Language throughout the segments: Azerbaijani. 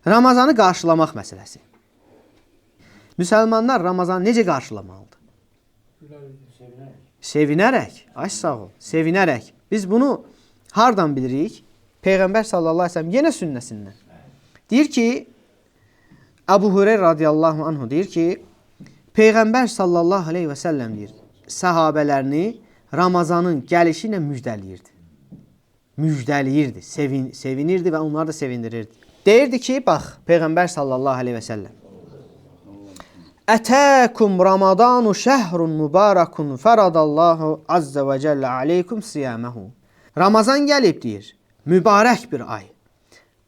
Ramazanı qarşılamaq məsələsi. Müsəlmanlar Ramazanı necə qarşılamalıdır? Sevinərək. Ay sağ ol. Sevinərək. Biz bunu hardan bilirik? Peyğəmbər sallallahu aleyhi ve sellem yenə sünnəsindən. Deyir ki, Əbu Hüreyra radiyallahu anhu deyir ki, Peyğəmbər sallallahu aleyhi ve sellem deyir, səhabələrini Ramazanın gəlişi ilə müjdəliyirdi. Müjdəliyirdi, sevinirdi və onları da sevindirirdi. Deyirdi ki, bax, Peyğəmbər sallallahu aleyhi ve sellem, Ətəkum Ramadanu şəhrun mübarakun fəradallahu azze və cəllə aleykum siyaməhu. Ramazan gəlib deyir, mübarək bir ay.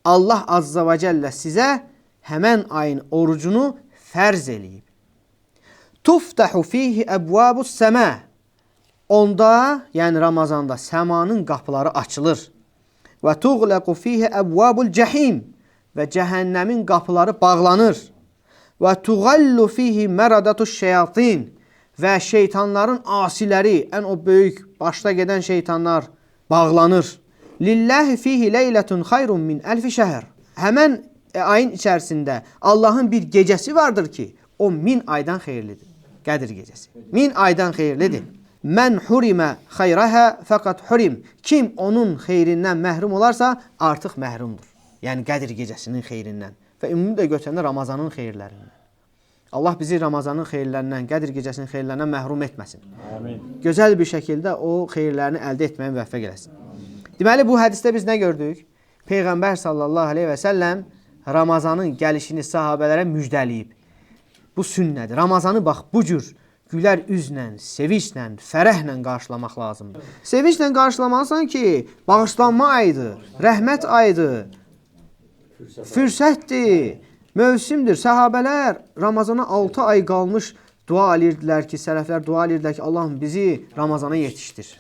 Allah azze və cəllə sizə həmən ayın orucunu fərz eləyib. Tuftahu fihi əbvabus səmə. Onda, yəni Ramazanda səmanın qapıları açılır. Və tuğləqu fihi əbvabul cəhim. Və cəhənnəmin qapıları bağlanır. Və tuğallu fihi məradatuş şeyatin. Və şeytanların asiləri, ən o böyük başda gedən şeytanlar bağlanır. Lillahi fihi leylətun xayrun min əlfi şəhr. Həmən ayın içərisində Allahın bir gecəsi vardır ki, o 1000 aydan xeyirlidir. Qədir gecəsi. 1000 aydan xeyirlidir. Mən hurimə xayrəhə fəqat hurim. Kim onun xeyrindən məhrum olarsa, artıq məhrumdur. Yəni Qədir gecəsinin xeyrindən. Və ümumi də götürəndə Ramazanın xeyirlərindən. Allah bizi Ramazanın xeyirlərindən, Qədir gecəsinin xeyirlərindən məhrum etməsin. Amin. Gözəl bir şəkildə o xeyirlərini əldə etməyə müvəffəq eləsin. Deməli, bu hədisdə biz nə gördük? Peyğəmbər sallallahu aleyhi və səlləm Ramazanın gəlişini sahabələrə müjdəliyib. Bu sünnədir. Ramazanı bax, bu cür gülər üzlə, sevinclə, fərəhlə qarşılamaq lazımdır. Sevinclə qarşılamalısan ki, bağışlanma ayıdır, rəhmət ayıdır, fürsətdir, mövsümdür. Səhabələr Ramazana 6 ay qalmış dua edirdilər ki, sələflər dua edirdilər ki, Allahım bizi Ramazana yetişdir.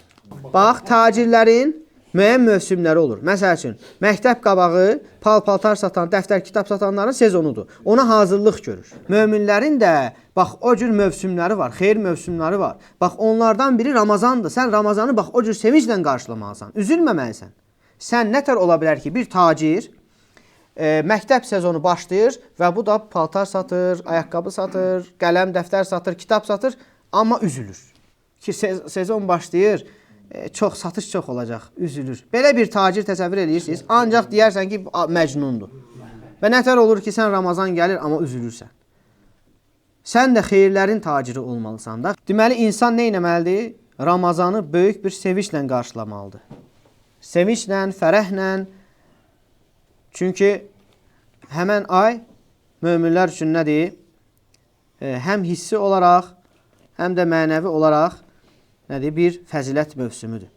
Bax, tacirlərin müəyyən mövsümləri olur. Məsəl üçün, məktəb qabağı, pal-paltar satan, dəftər, kitab satanların sezonudur. Ona hazırlıq görür. Möminlərin də, bax, o cür mövsümləri var, xeyir mövsümləri var. Bax, onlardan biri Ramazandır. Sən Ramazanı, bax, o cür sevinclə qarşılamalısan, üzülməməlisən. Sən nətər ola bilər ki, bir tacir məktəb sezonu başlayır və bu da paltar satır, ayaqqabı satır, qələm, dəftər satır, kitab satır, amma üzülür. Ki, sezon başlayır, satış çox olacaq, üzülür. Belə bir tacir təsəvvür edirsiniz, ancaq deyərsən ki, məcnundur. Və nətər olur ki, sən Ramazan gəlir, amma üzülürsən. Sən də xeyirlərin taciri olmalısan da. Deməli, insan nə etməlidir? Ramazanı böyük bir sevinclə qarşılamalıdır. Sevinclə, fərəhlə. Çünki həmən ay möminlər üçün nədir? Həm hissi olaraq, həm də mənəvi olaraq nədir? Bir fəzilət mövsümüdür.